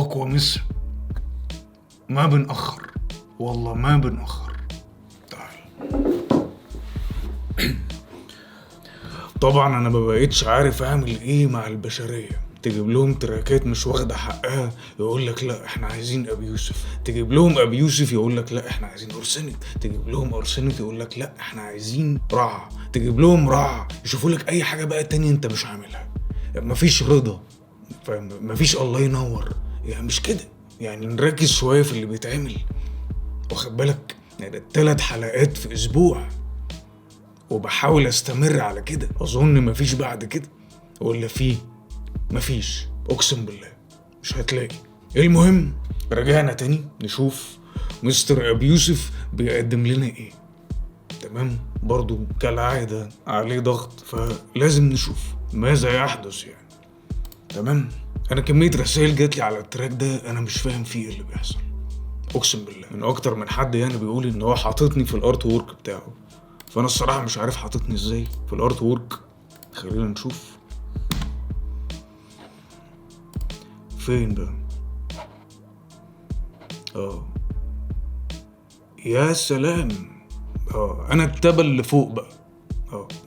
أقوى مسا. ما بنأخر والله ما بنأخر. تعال. طبعا أنا مبقتش عارف أعمل إيه مع البشرية. تجيب لهم تراكات مش واخدة حقها يقول لك لا احنا عايزين أبي يوسف، تجيب لهم أبي يوسف يقول لك لا احنا عايزين أرسنك، تجيب لهم أرسنك يقول لك لا احنا عايزين رع، تجيب لهم رع يشوفوا لك أي حاجة بقى تانية أنت مش عاملها. مفيش رضا، فاهم؟ مفيش الله ينور، يعني مش كده. يعني نركز شوية في اللي بيتعمل، واخد بالك؟ يعني 3 حلقات في أسبوع وبحاول استمر على كده. أظن مفيش بعد كده ولا فيه؟ مفيش، اقسم بالله مش هتلاقي. المهم رجعنا تاني نشوف مستر ابي يوسف بيقدم لنا ايه. تمام، برضو كالعادة عليه ضغط فلازم نشوف ماذا يحدث يعني. تمام، انا كمية رسائل جاتلي على التراك ده انا مش فاهم فيه ايه اللي بيحصل، اقسم بالله. من اكتر من حد يعني بيقول ان هو حاططني في الارت وورك بتاعه، فانا الصراحة مش عارف حاططني ازاي في الارت وورك. خلينا نشوف فين بقى. يا سلام. انا التبل اللي فوق بقى.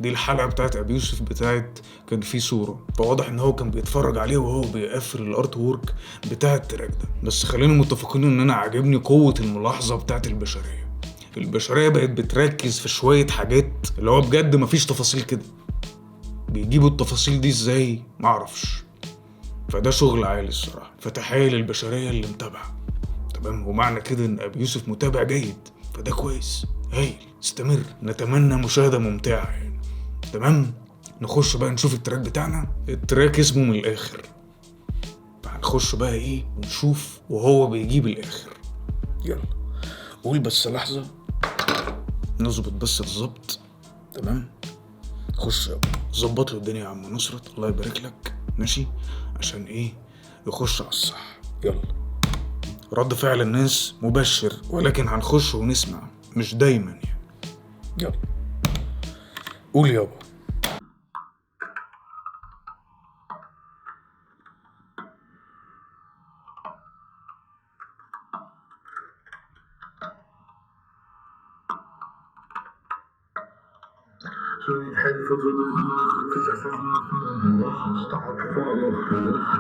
دي الحلقة بتاعت ابي يوسف بتاعت كان في صورة، فواضح ان هو كان بيتفرج عليه وهو بيقفل الارت وورك بتاع التراك ده. بس خلينا متفقين ان انا عاجبني قوة الملاحظة بتاعت البشرية بقت بتركز في شوية حاجات اللي هو بجد مفيش تفاصيل كده. بيجيبوا التفاصيل دي ازاي معرفش، فده شغل عالي الصراحة. فتحية للبشرية اللي متابعة. تمام، ومعنى كده ان ابي يوسف متابع جيد، فده كويس هايل. استمر، نتمنى مشاهدة ممتعة يعني. تمام، نخش بقى نشوف التراك بتاعنا. التراك اسمه من الاخر، هنخش بقى ايه ونشوف وهو بيجيب الاخر. يلا قول بس لحظة نظبط بس بالظبط. تمام، خش ظبط له الدنيا يا عم نصرت، الله يبارك لك. ماشي، عشان ايه يخش على الصح. يلا، رد فعل الناس مبشر، ولكن هنخش ونسمع مش دايما يعني. يلا قول يابا. شوية حلو فضل مفيش أساس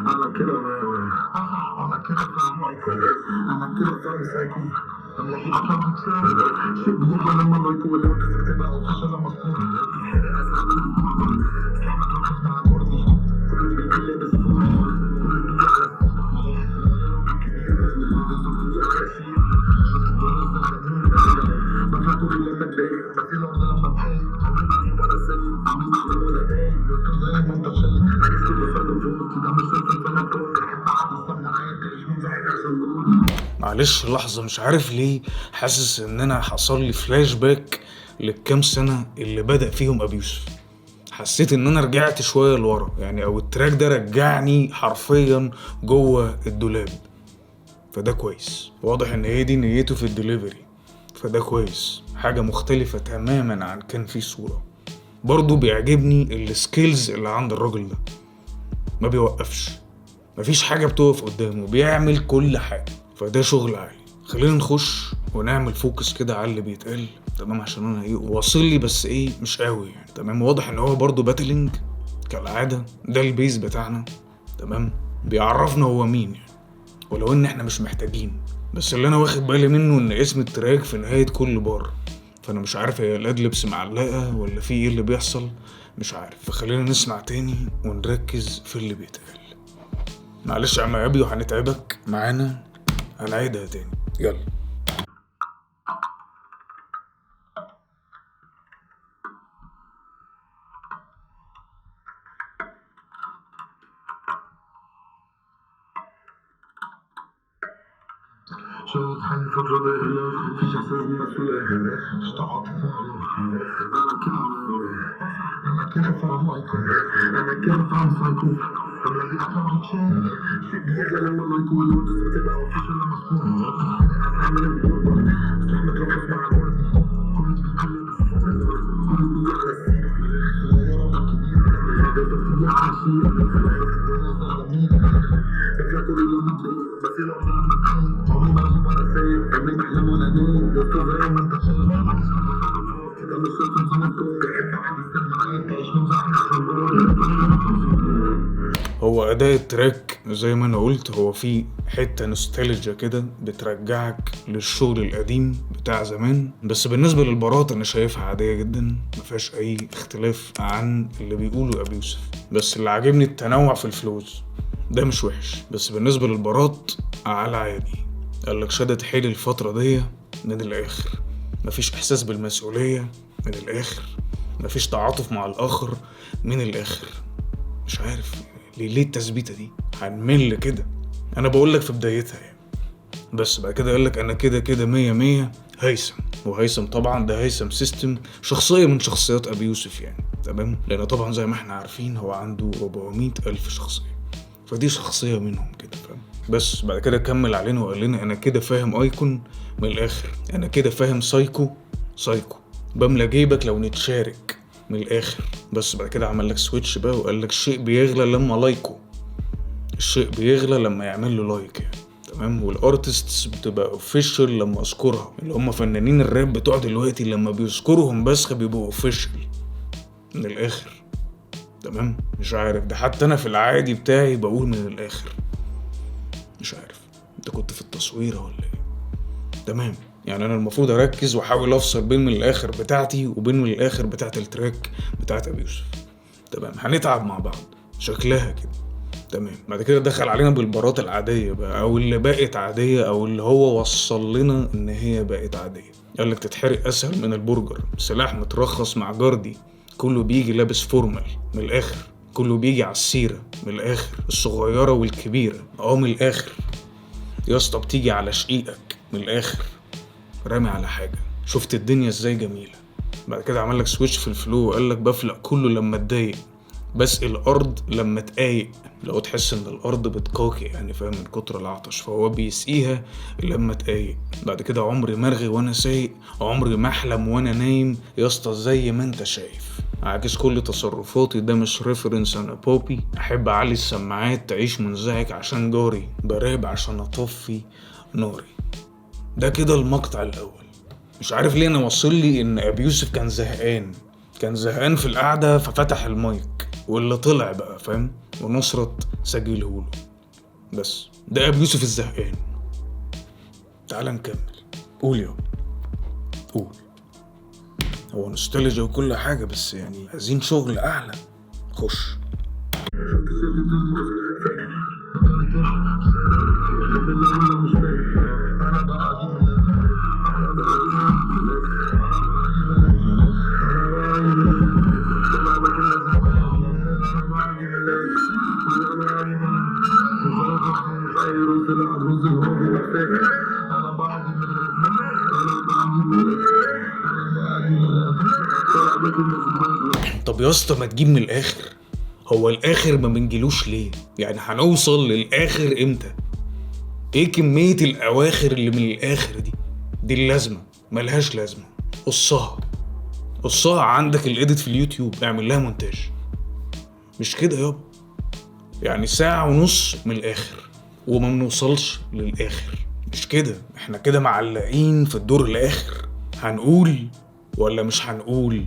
أنا كده فاهم أنا كده فاهم سايكو أنا كده فاهم سايكو شيء بيجي لما الله يكون لو تبقى أوفيشال لما تكون أحمد رقص مع كوردي كل بيجي لابس فول كل بيجي على معلش لحظة، مش عارف ليه حاسس ان انا حصل لي فلاش باك للكام سنة اللي بدأ فيهم ابي يوسف. حسيت ان انا رجعت شوية لورا يعني، او التراك ده رجعني حرفيا جوه الدولاب. فده كويس، واضح ان هي دي نيته في الدليفري، فده كويس. حاجة مختلفة تماما عن كان في صورة. برضو بيعجبني السكيلز اللي عند الراجل ده، ما بيوقفش، مفيش حاجة بتقف قدامه، بيعمل كل حاجة، فده شغل عالي. خلينا نخش ونعمل فوكس كده على اللي بيتقال. تمام، عشان انا ايه واصل لي بس ايه مش قوي يعني. تمام، واضح ان هو برضو باتلينج كالعادة، ده البيز بتاعنا. تمام، بيعرفنا هو مين يعني، ولو ان احنا مش محتاجين. بس اللي انا واخد بالي منه ان اسم التراك في نهاية كل بار، فانا مش عارف هي الادلبس معلقة ولا في ايه اللي بيحصل، مش عارف. فخلينا نسمع تاني ونركز في اللي بيتقال. معلش يا عم ابي وهنتعبك معانا، هنعيدها تاني. يلا شوية حل فترة ضئيلة مفيش إحساس بالمسؤولية اشتعلت أنا كده فاهم مايكل أنا كده فاهم سايكو أنا كده فاهم تشين شيء بيجي لما الله يكون لو تبقى أوفيشال لما تكون أفهم من الغربة أحمد رقص مع كوردي كل بيجي على السيرة صغيرة كبيرة بس بتيجي على الشيء بتلاقي كل يوم بس لو لما تكون عمري ما انا ولا سايق عمري بحلم ولا نايم يا اسطى زي ما انت شايف ده مش شرط نظام تحب عادي تسمع تعيش من هو أداء التراك زي ما أنا قلت هو فيه حتة نوستالجيا كده بترجعك للشغل القديم بتاع زمان، بس بالنسبة للبارات أنا شايفها عادية جدا، مفيهاش أي اختلاف عن اللي بيقوله أبي يوسف. بس اللي عاجبني التنوع في الفلوز، ده مش وحش، بس بالنسبة للبارات على عادي. قالك شدت حيل الفترة دي من الآخر، مفيش إحساس بالمسؤولية من الآخر، مفيش تعاطف مع الآخر من الآخر. مش عارف ليه التثبيتة دي، هنمل كده. أنا بقولك في بدايتها يعني. بس بعد كده قالك أنا كده كده 100 هيثم، وهيثم طبعا ده هيثم سيستم، شخصية من شخصيات أبي يوسف يعني، تمام؟ لأن طبعا زي ما احنا عارفين هو عنده 400,000 شخصية، فدي شخصية منهم كده، فاهم؟ بس بعد كده كمل علينا وقال لنا أنا كده فاهم أيكون من الآخر، أنا كده فاهم سايكو بملى جيبك لو نتشارك من الآخر. بس بعد كده عمل لك سويتش بقى وقال لك الشيء بيغلى لما لايكه، الشيء بيغلى لما يعمل له لايك يعني، تمام؟ والارتستس بتبقى اوفيشال لما اذكرها، اللي هم فنانين الراب بتوع دلوقتي لما بيذكرهم بس بيبقوا اوفيشال من الآخر، تمام؟ مش عارف، ده حتى انا في العادي بتاعي بقول من الآخر. مش عارف انت كنت في التصوير ولا ايه؟ تمام، يعني انا المفروض اركز واحاول افصل بين من الاخر بتاعتي وبين من الاخر بتاعت التراك بتاعت ابي يوسف، تمام؟ هنتعب مع بعض شكلها كده، تمام؟ بعد كده دخل علينا بالبارات العادية بقى، او اللي بقت عادية، او اللي هو وصل لنا ان هي بقت عادية. قالك تتحرق اسهل من البرجر، سلاح مترخص مع جاردي، كله بيجي لابس فورمال من الاخر، كله بيجي على السيرة من الاخر، الصغيرة والكبيرة من الاخر. يا اسطى بتيجي على شقيقك من الاخر، رامي على حاجة، شفت الدنيا ازاي جميلة. بعد كده عمل لك سويتش في الفلو وقال لك بفلق كله لما اتضايق، بسقي الارض لما تقايق، لو تحس ان الارض بتقاكي يعني، فاهم؟ من كتر العطش، فهو بيسقيها لما تقايق. بعد كده عمري مرغي وانا سايق، عمري ما احلم وانا نايم، يا اسطى زي ما انت شايف، عاكس كل تصرفاتي، ده مش ريفرنس انا بوبي، احب اعلي السماعات تعيش منزعج عشان جاري، براب عشان اطفي ناري. ده كده المقطع الاول. مش عارف ليه انا وصل لي ان ابي يوسف كان زهقان في القعده، ففتح المايك واللي طلع بقى، فاهم؟ ونصرت سجلهوله. بس ده ابي يوسف الزهقان. تعال نكمل، قول يا قول. هو نوستالجيا وكل حاجه، بس يعني عايزين شغل اعلى. خش. طب يا اسطى ما تجيب من الاخر، هو الاخر ما بنجيلوش ليه؟ يعني هنوصل للاخر امتى؟ ايه كمية الاواخر اللي من الاخر دي اللازمة ملهاش لازمة. قصها عندك الاديت في اليوتيوب، اعمل لها مونتاج، مش كده يابا؟ يعني 1.5 ساعة من الاخر وما بنوصلش للاخر، مش كده؟ احنا كده معلقين في الدور الاخر. هنقول ولا مش هنقول؟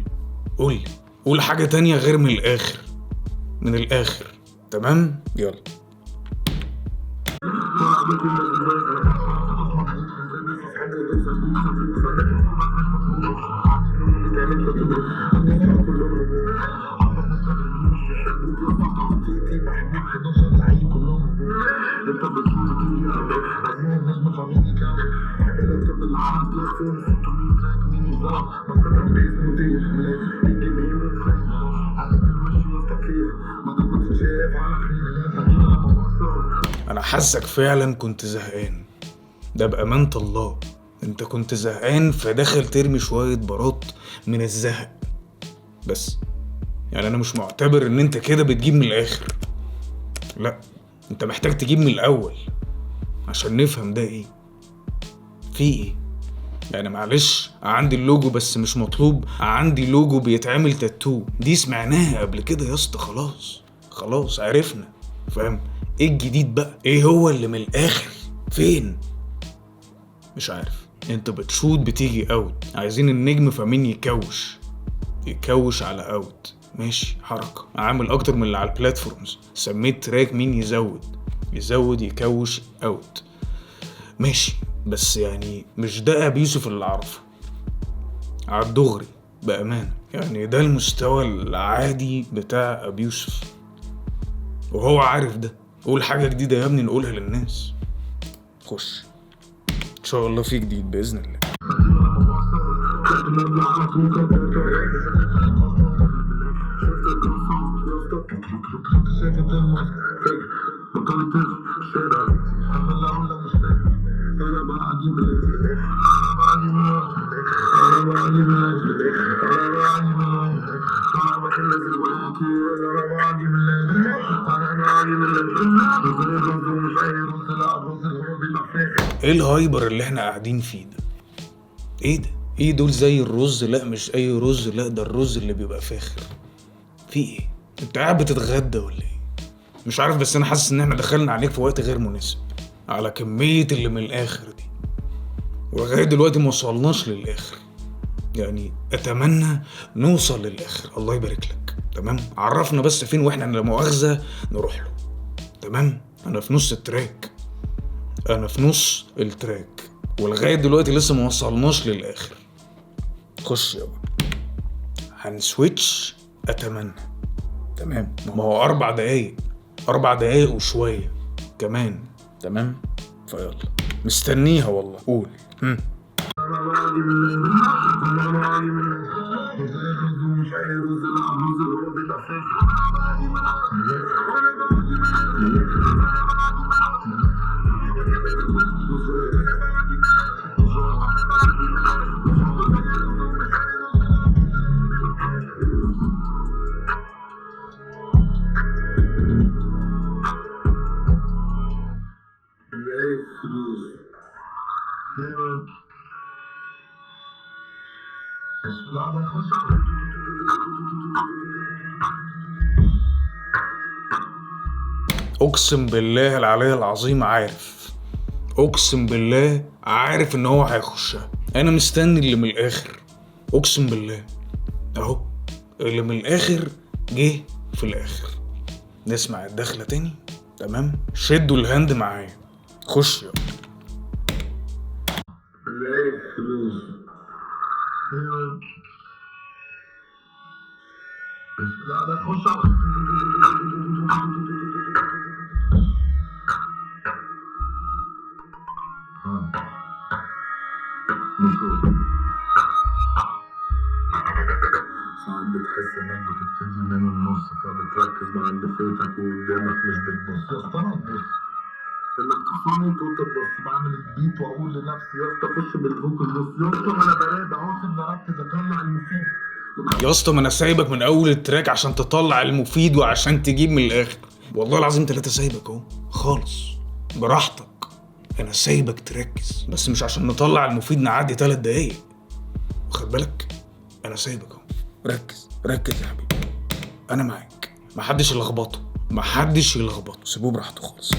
قول حاجة تانية غير من الاخر، تمام؟ يلا. انا حاسك فعلا كنت زهقان، ده بأمانة الله انت كنت زهقان، فداخل ترمي شوية بارات من الزهق. بس يعني انا مش معتبر ان انت كده بتجيب من الاخر، لا انت محتاج تجيب من الاول عشان نفهم ده ايه في ايه. يعني معلش، عندي اللوجو بس مش مطلوب، عندي لوجو بيتعمل تاتو، دي سمعناها قبل كده يا اسطى، خلاص عرفنا، فاهم؟ ايه الجديد بقى؟ ايه هو اللي من الاخر؟ فين؟ مش عارف. انت بتشوت بتيجي اوت، عايزين النجم فمين يكوش على اوت. ماشي، حركة. عامل اكتر من اللي على البلاتفورمز، سميت تراك مين يزود يكوش اوت. ماشي، بس يعني مش ده ابي يوسف اللي اعرفه على الدغري بأمانة. يعني ده المستوى العادي بتاع ابي يوسف وهو عارف ده. قول حاجة جديدة يا ابني نقولها للناس. خش ان شاء الله في جديد بإذن الله. ايه الهايبر اللي احنا قاعدين فيه ده؟ ايه ده؟ ايه دول زي الرز؟ لا مش اي رز، لا ده الرز اللي بيبقى فاخر. في ايه؟ انت قاعد بتتغدى ولا ايه؟ مش عارف، بس انا حاسس ان احنا دخلنا عليك في وقت غير مناسب على كمية اللي من الاخر دي، ولغاية دلوقتي ما وصلناش للاخر. يعني اتمنى نوصل للاخر. الله يبارك لك. تمام، عرفنا بس فين واحنا لا مؤاخذة نروح له. تمام، انا في نص التراك ولغاية دلوقتي لسه ما وصلناش للاخر. خش يابا، هنسويتش اتمنى. تمام، ما هو 4 دقايق وشوية كمان. تمام، فيلا مستنيها والله. قول. اقسم بالله العلي العظيم اقسم بالله عارف ان هو هيخشها. انا مستني اللي من الاخر. اقسم بالله اهو اللي من الاخر جه في الاخر. نسمع الدخلة تاني. تمام، شدوا الهاند معايا. خش يلا. ساعات بتحس انك بتبتدي من النص فبتركز مع اللي فاتك وقدامك مش بتبص. يا اسطى انا ببص انك تخسرني وانت بتبص. بعمل البيت واقول لنفسي يا اسطى خش بالفوكس بص. يا اسطى انا براجع عاوز اركز اطلع المفيد. يا اسطى ما انا سايبك من اول التراك عشان تطلع المفيد وعشان تجيب من الاخر. والله العظيم 3 سايبك اهو خالص براحتك. انا سايبك تركز بس مش عشان نطلع المفيد نعدي 3 دقايق. واخد بالك؟ انا سايبك اهو. ركز يا حبيبي، انا معاك. محدش يلخبطه، سيبوه براحته خالص.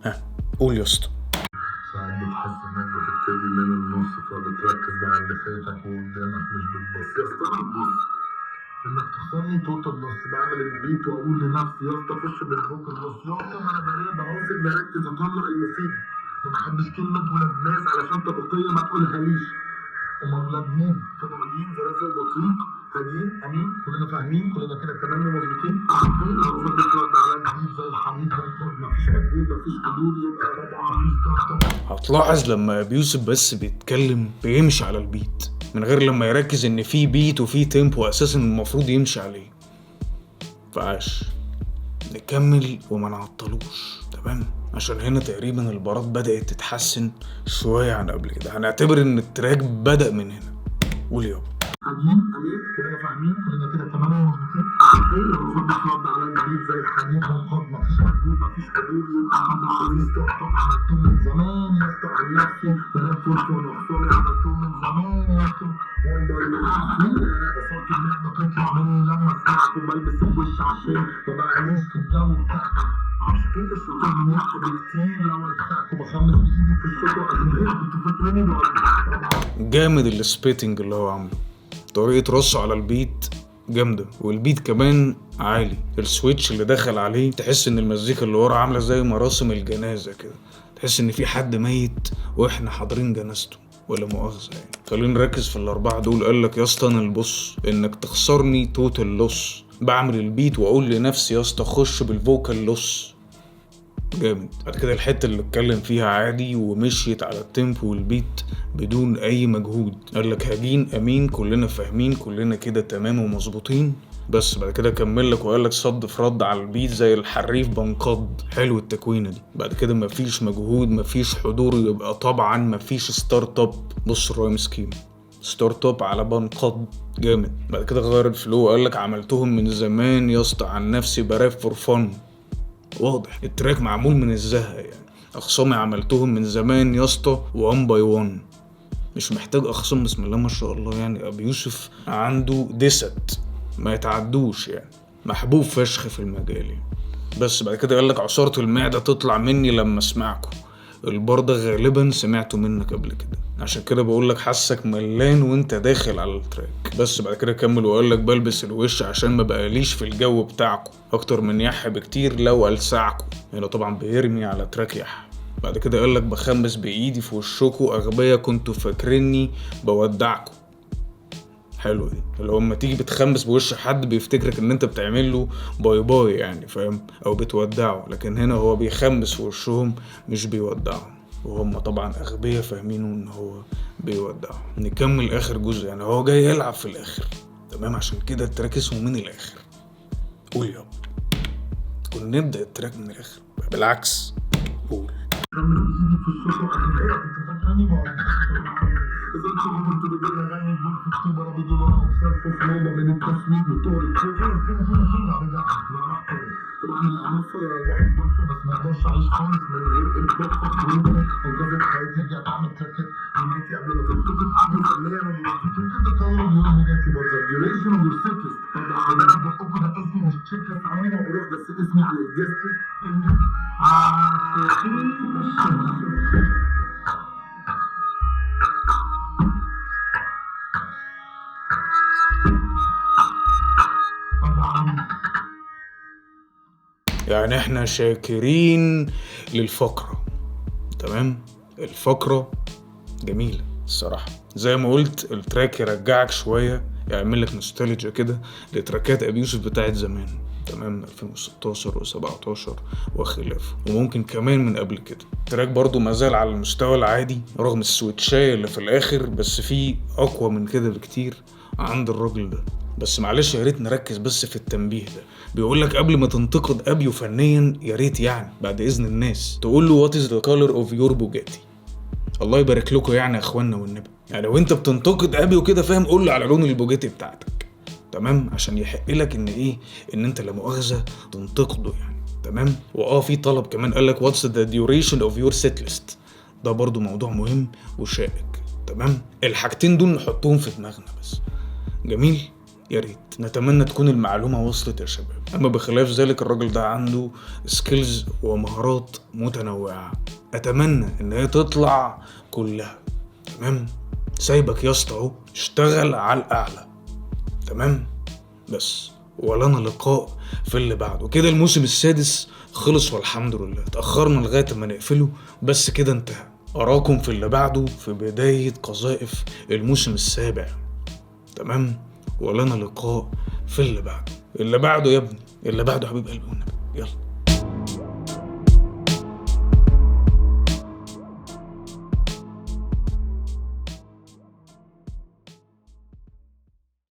ها قول يا اسطى. ساعات بتحس انك بتبتدي من النص فبتركز مع اللي فاتك وقدامك مش بتبص. يا اسطى انا ببص انك تخسرني توتال بص. بعمل البيت واقول لنفسي يا اسطى خش بالفوكس بص. يا اسطى انا براجع عاوز اركز اطلع المفيد. ما بحبش كلمه ولاد ناس علشان طبقيه ما تقولهاليش. هما ولاد مين؟ فضائيين زرافه بطريق هاديين امين كلنا فاهمين كلنا كده تمام ومظبوطين. لو فضلت رد على الجديد زي الحميد مفيش مجهود مفيش حدود يبقى رابعه مفيش ستارت. هتلاحظ لما ابي يوسف بس بيتكلم بيمشي على البيت من غير لما يركز ان في بيت وفي تيمبو اساسا المفروض يمشي عليه. فعاش نكمل وما نعطلوش. تمام، عشان هنا تقريبا البارات بدأت تتحسن شوية عن قبل كده. هنعتبر ان التراك بدأ من هنا. قول يابا. امين كلنا فاهمين كلنا كده تمام ومظبوطين. لو فضلت رد على الجديد زي الحديد والقض مفيش مجهود مفيش حدود يبقى رابعه مفيش ستارت. عملتهم من زمان يا اسطى عن نفسي بنام فرصه ونخسري. عملتهم من زمان يا اسطى وصلت النعمه تطلع مني لما اسمعكم بلبس الوش عشان ما بعملش في الجو بتاعكم. عشان كده الشغل منيح بكتير لو اتساعكوا بخمس بايدي في الشغل اغنية كنتوا فاكريني بقول. جامد السبيتنج اللي هو عامله، طريقة رصه على البيت جامدة، والبيت كمان عالي، السويتش اللي دخل عليه تحس ان المزيكا اللي ورا عاملة زي مراسم الجنازة كده، تحس ان في حد ميت واحنا حاضرين جنازته، ولا مؤاخذة يعني. خلينا نركز في الاربعة دول. قالك يا اسطى انا البص انك تخسرني توتال لوس، بعمل البيت واقول لنفسي يا اسطى خش بالفوكال لوس. جامد. بعد كده الحته اللي اتكلم فيها عادي ومشيت على التيمبو والبيت بدون اي مجهود، قال لك هاجين امين كلنا فاهمين كلنا كده تمام ومظبوطين. بس بعد كده كمل لك وقال لك صد في رد على البيت زي الحريف بنقض. حلو التكوينه دي. بعد كده مفيش مجهود مفيش حضور، يبقى طبعا مفيش ستارت اب. بص الرايم سكيم، ستارت اب على بنقض. جامد. بعد كده غير الفلو وقال لك عملتهم من زمان يا اسطى عن نفسي براب فور فن. واضح التراك معمول من الزهق يعني. اخصامي عملتهم من زمان يا اسطى وان باي وان، مش محتاج اخصام بسم الله ما شاء الله يعني. ابي يوسف عنده دست ما يتعدوش يعني، محبوب فشخ في المجال يعني. بس بعد كده قالك عصارة المعدة تطلع مني لما اسمعكم، البار ده غالبا سمعته منك قبل كده، عشان كده بقولك حاسك ملان وانت داخل على التراك. بس بعد كده كمل وقالك بلبس الوش عشان ما بقاليش في الجو بتاعكم اكتر من يح بكتير لو ألسعكم. هنا طبعا بيرمي على تراك يح. بعد كده قالك بخمس بايدي في وشكوا اغبية كنتوا فاكريني بودعكم. حلو دي، اللي هو اما تيجي بتخمس بوش حد بيفتكرك ان انت بتعمل له باي باي يعني، فاهم، او بتودعه، لكن هنا هو بيخمس في وشهم مش بيودعهم، وهم طبعا اغبياء فاهمينه ان هو بيودعهم. نكمل اخر جزء يعني، هو جاي يلعب في الاخر تمام، عشان كده التراك اسمه من الاخر. قول يابا، كنا نبدأ التراك من الاخر بالعكس. قول. كمل بايدي في الشغل اغنية كنتوا فاكريني بقول. إذا كنت بدنا نغني بول في اكتوبر بدون أوصاف وفلوبة من التصوير وطول رجع طبعا العناصر الواحد بلفه بس ما اقدرش اعيش خالص من غير البلفه خروجه. انقذت حياتي رجعت اعمل تراكات حياتي قبل ما تنتقد اعمل فنيا ومعرفتش كده تطور اليوم نجاتي برضه ديوريشن والسيكلس. طبعا انا بقول ده اسمي مش تشيك ليست عاملين واروح بس اسمي على الجست عاشقين يعني احنا شاكرين للفقرة تمام. الفقرة جميلة الصراحة، زي ما قلت التراك يرجعك شوية، يعمل لك نوستالجيا كده لتراكات ابي يوسف بتاعت زمان تمام، 2016 و17 وخلافه، وممكن كمان من قبل كده. التراك برضو مازال على المستوى العادي رغم السويتشاية اللي في الاخر، بس فيه اقوى من كده بكتير عند الراجل ده. بس معلش يا ريت نركز بس في التنبيه ده، بيقولك قبل ما تنتقد ابيو فنيا يا ريت يعني بعد اذن الناس تقول له وات از ذا كولر اوف يور بوجاتي. الله يبارك لكم يعني يا اخوانا والنبي، يعني لو انت بتنتقد ابيو كده فاهم قول له على لون البوجاتي بتاعتك تمام، عشان يحق لك ان ايه ان انت لا مؤاخذه تنتقده يعني تمام. في طلب كمان قالك واتس ذا ديوريشن اوف يور سيت ليست، ده برضو موضوع مهم وشائك تمام. الحاجتين دول نحطهم في دماغنا بس. جميل، يا ريت نتمنى تكون المعلومة وصلت يا شباب. اما بخلاف ذلك الراجل ده عنده سكيلز ومهارات متنوعة، اتمنى ان هي تطلع كلها تمام. سايبك يا اسطى اهو، اشتغل على الاعلى تمام. بس ولنا لقاء في اللي بعده. كده الموسم السادس خلص والحمد لله، اتأخرنا لغاية ما نقفله بس كده انتهى. اراكم في اللي بعده في بداية قذائف الموسم السابع تمام. ولنا لقاء في اللي بعده. اللي بعده يا ابني، اللي بعده حبيب قلبي والنبي. يلا.